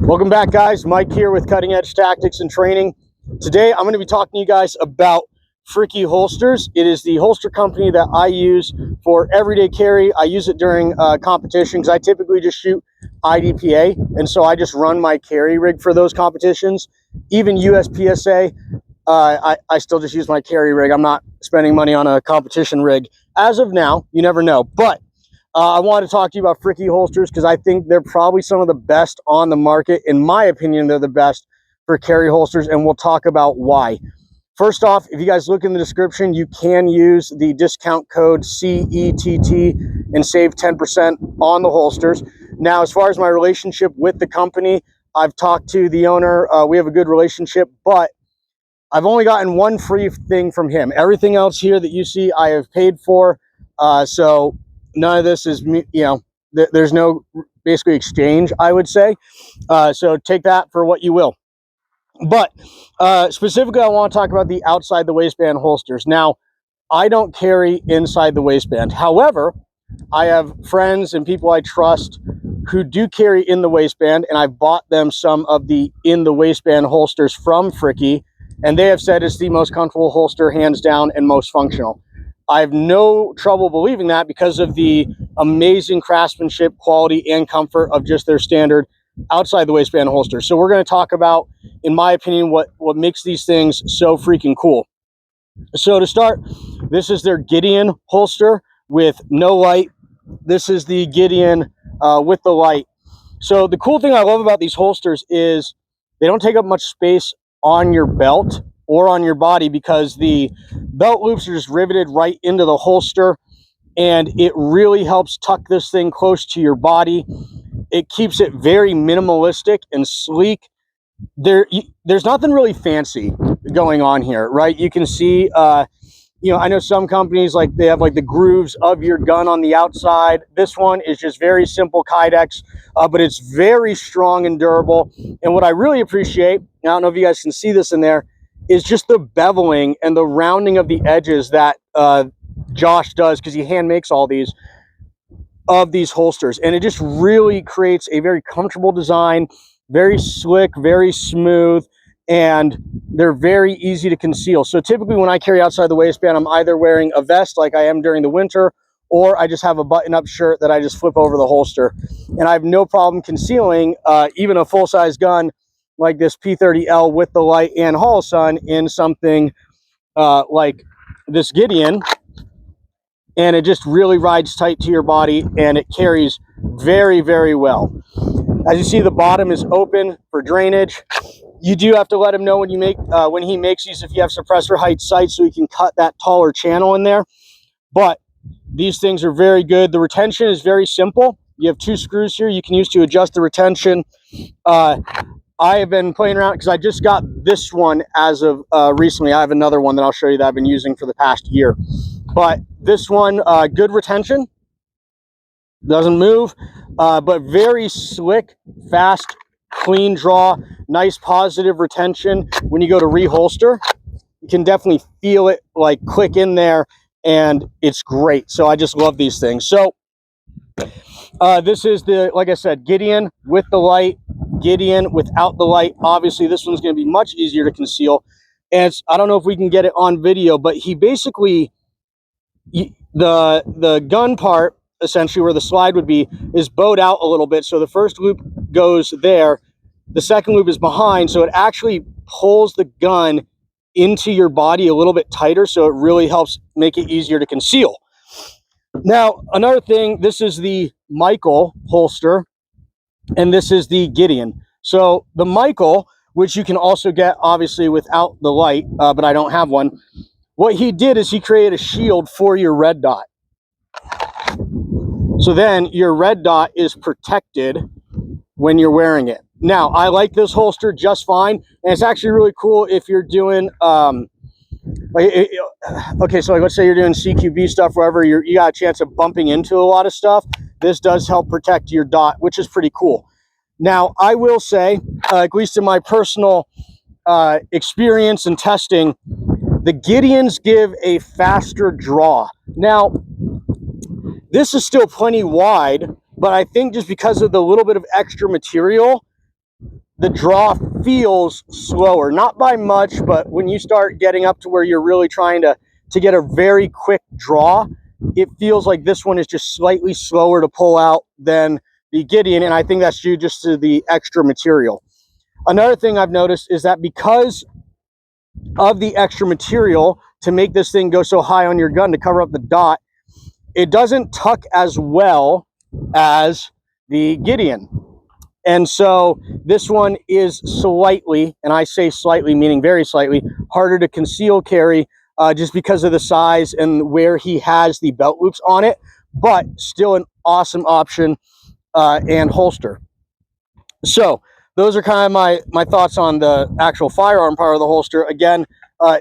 Welcome back, guys. Mike here with Cutting Edge Tactics and Training. Today I'm going to be talking to you guys about Fricke Holsters. It is the holster company that I use for everyday carry. I use it during competitions. I typically just shoot IDPA, and so I just run my carry rig for those competitions. Even USPSA, I still just use my carry rig. I'm not spending money on a competition rig as of now. You never know. But I want to talk to you about Fricke Holsters because I think they're probably some of the best on the market. In my opinion, they're the best for carry holsters, and we'll talk about why. First off, if you guys look in the description, you can use the discount code CETT and save 10% on the holsters. Now, as far as my relationship with the company, I've talked to the owner. We have a good relationship, but I've only gotten one free thing from him. Everything else here that you see, I have paid for. So none of this is, there's no basically exchange, I would say. So take that for what you will. But specifically, I want to talk about the outside the waistband holsters. Now, I don't carry inside the waistband. However, I have friends and people I trust who do carry in the waistband, and I've bought them some of the in the waistband holsters from Fricke, and they have said it's the most comfortable holster, hands down, and most functional. I have no trouble believing that because of the amazing craftsmanship, quality, and comfort of just their standard outside the waistband holster. So we're going to talk about, in my opinion, what makes these things so freaking cool. So to start, this is their Gideon holster with no light. This is the Gideon with the light. So the cool thing I love about these holsters is they don't take up much space on your belt or on your body because the belt loops are just riveted right into the holster, and it really helps tuck this thing close to your body. It keeps it very minimalistic and sleek. There's nothing really fancy going on here, right? You can see, I know some companies, like, they have like the grooves of your gun on the outside. This one is just very simple Kydex, but it's very strong and durable. And what I really appreciate, I don't know if you guys can see this in there, is just the beveling and the rounding of the edges that Josh does, because he hand makes all these of these holsters, and it just really creates a very comfortable design, very slick, very smooth, and they're very easy to conceal. So typically when I carry outside the waistband, I'm either wearing a vest like I am during the winter, or I just have a button-up shirt that I just flip over the holster, and I have no problem concealing even a full-size gun like this P30L with the light and Holosun in something like this Gideon, and it just really rides tight to your body, and it carries very, very well. As you see, the bottom is open for drainage. You do have to let him know when he makes these, if you have suppressor height sights, so you can cut that taller channel in there. But these things are very good. The retention is very simple. You have two screws here you can use to adjust the retention. I have been playing around because I just got this one as of recently. I have another one that I'll show you that I've been using for the past year. But this one, good retention, doesn't move, but very slick, fast, clean draw, nice positive retention. When you go to reholster, you can definitely feel it like click in there, and it's great. So I just love these things. So this is the, like I said, Gideon with the light, Gideon without the light. Obviously this one's going to be much easier to conceal, and I don't know if we can get it on video, but he basically, the gun part, essentially where the slide would be, is bowed out a little bit. So the first loop goes there, the second loop is behind, so it actually pulls the gun into your body a little bit tighter, so it really helps make it easier to conceal. Now, another thing, this is the Michael holster, and this is the Gideon. So the Michael, which you can also get obviously without the light, but I don't have one, what he did is he created a shield for your red dot. So then your red dot is protected when you're wearing it. Now, I like this holster just fine, and it's actually really cool if you're doing, okay, so like let's say you're doing CQB stuff, wherever you got a chance of bumping into a lot of stuff. This does help protect your dot, which is pretty cool. Now, I will say, at least in my personal experience and testing, the Gideons give a faster draw. Now, this is still plenty wide, but I think just because of the little bit of extra material, the draw feels slower, not by much, but when you start getting up to where you're really trying to get a very quick draw, it feels like this one is just slightly slower to pull out than the Gideon, and I think that's due just to the extra material. Another thing I've noticed is that because of the extra material to make this thing go so high on your gun to cover up the dot, it doesn't tuck as well as the Gideon. And so this one is slightly, and I say slightly meaning very slightly, harder to conceal carry just because of the size and where he has the belt loops on it, but still an awesome option and holster. So those are kind of my thoughts on the actual firearm part of the holster. Again,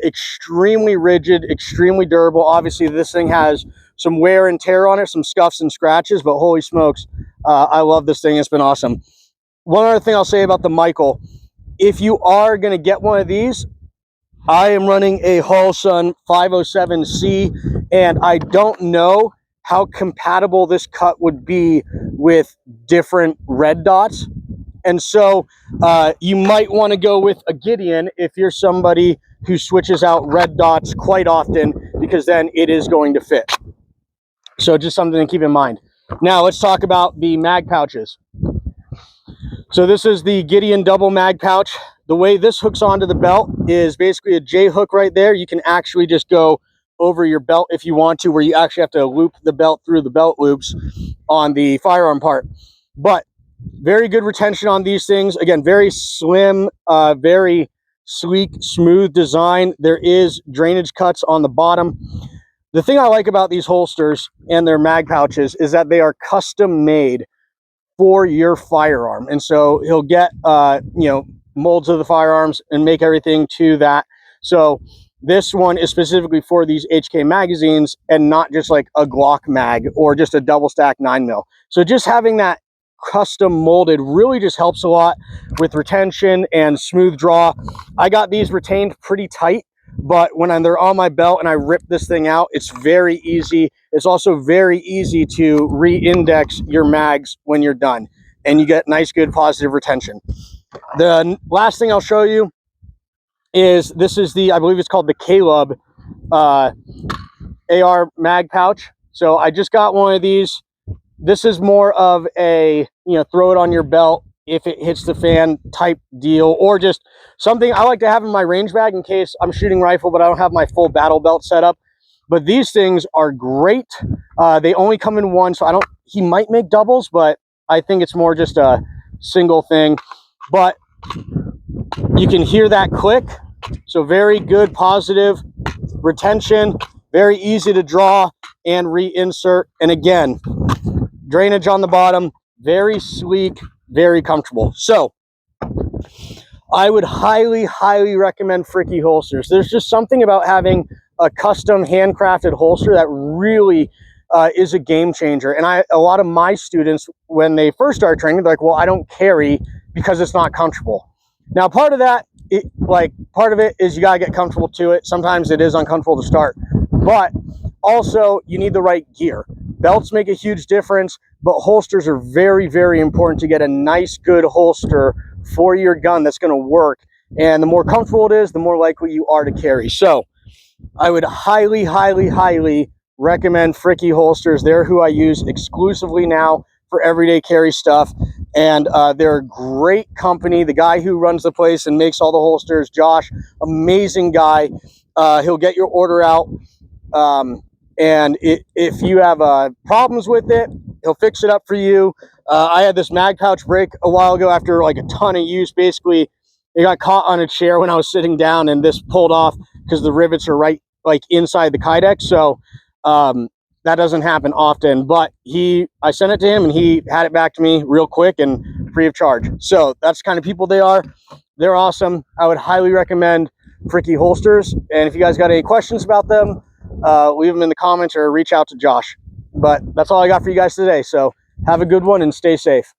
extremely rigid, extremely durable. Obviously, this thing has some wear and tear on it, some scuffs and scratches, but holy smokes, I love this thing. It's been awesome. One other thing I'll say about the Michael, if you are going to get one of these, I am running a Holosun 507C, and I don't know how compatible this cut would be with different red dots. And so you might want to go with a Gideon if you're somebody who switches out red dots quite often, because then it is going to fit. So just something to keep in mind. Now let's talk about the mag pouches. So this is the Gideon double mag pouch. The way this hooks onto the belt is basically a J hook right there. You can actually just go over your belt if you want to, where you actually have to loop the belt through the belt loops on the firearm part. But very good retention on these things. Again, very slim, very sleek, smooth design. There is drainage cuts on the bottom. The thing I like about these holsters and their mag pouches is that they are custom made for your firearm. And so he'll get, molds of the firearms and make everything to that. So this one is specifically for these HK magazines and not just like a Glock mag or just a double stack 9mm. So just having that custom molded really just helps a lot with retention and smooth draw. I got these retained pretty tight, but when they're on my belt and I rip this thing out, it's very easy. It's also very easy to re-index your mags when you're done, and you get nice, good, positive retention. The last thing I'll show you is this is the, I believe it's called the Caleb AR mag pouch. So I just got one of these. This is more of a, throw it on your belt if it hits the fan type deal, or just something I like to have in my range bag in case I'm shooting rifle, but I don't have my full battle belt set up. But these things are great. They only come in one, so he might make doubles, but I think it's more just a single thing. But you can hear that click. So very good, positive retention, very easy to draw and reinsert. And again, drainage on the bottom, very sleek, very comfortable. So I would highly, highly recommend Fricke Holsters. There's just something about having a custom handcrafted holster that really is a game changer. And a lot of my students, when they first start training, they're like, well, I don't carry because it's not comfortable. Now, part of that, part of it is you gotta get comfortable to it. Sometimes it is uncomfortable to start, but also you need the right gear. Belts make a huge difference, but holsters are very, very important to get a nice, good holster for your gun that's gonna work. And the more comfortable it is, the more likely you are to carry. So I would highly, highly, highly recommend Fricke Holsters. They're who I use exclusively now for everyday carry stuff. And they're a great company. The guy who runs the place and makes all the holsters, Josh, amazing guy. He'll get your order out. And if you have problems with it, he'll fix it up for you. I had this mag pouch break a while ago after like a ton of use. Basically, it got caught on a chair when I was sitting down, and this pulled off because the rivets are right like inside the Kydex. So that doesn't happen often, but I sent it to him and he had it back to me real quick and free of charge. So that's the kind of people they are. They're awesome. I would highly recommend Fricke Holsters. And if you guys got any questions about them, leave them in the comments or reach out to Josh. But that's all I got for you guys today. So have a good one and stay safe.